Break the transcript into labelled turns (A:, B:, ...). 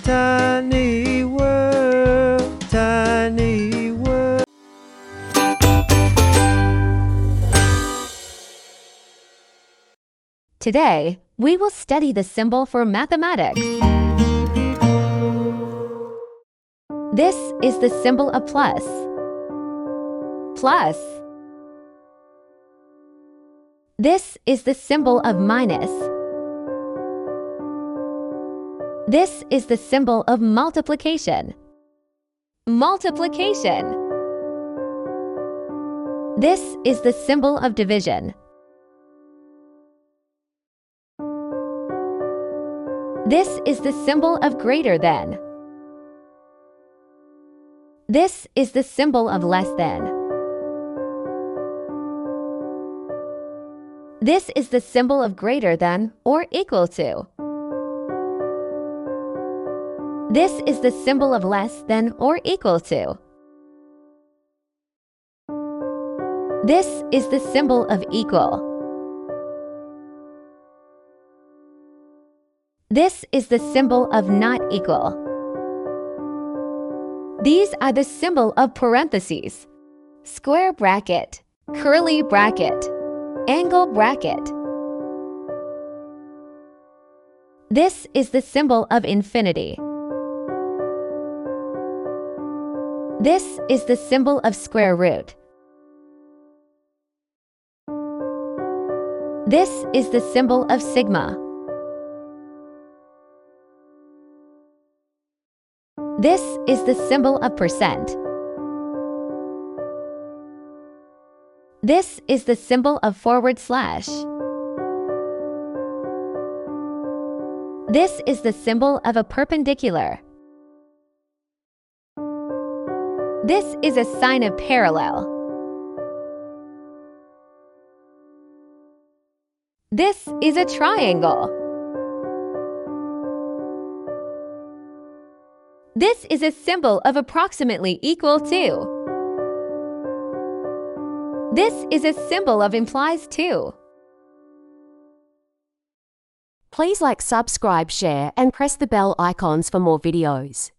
A: Tiny world, tiny world.
B: Today, we will study the symbol for mathematics. This is the symbol of plus. Plus. This is the symbol of minus. This is the symbol of multiplication. Multiplication. This is the symbol of division. This is the symbol of greater than. This is the symbol of less than. This is the symbol of greater than or equal to. This is the symbol of less than or equal to. This is the symbol of equal. This is the symbol of not equal. These are the symbol of parentheses, square bracket, curly bracket, angle bracket. This is the symbol of infinity. This is the symbol of square root. This is the symbol of sigma. This is the symbol of percent. This is the symbol of forward slash. This is the symbol of a perpendicular. This is a sign of parallel. This is a triangle. This is a symbol of approximately equal to. This is a symbol of implies to.
C: Please like, subscribe, share, and press the bell icons for more videos.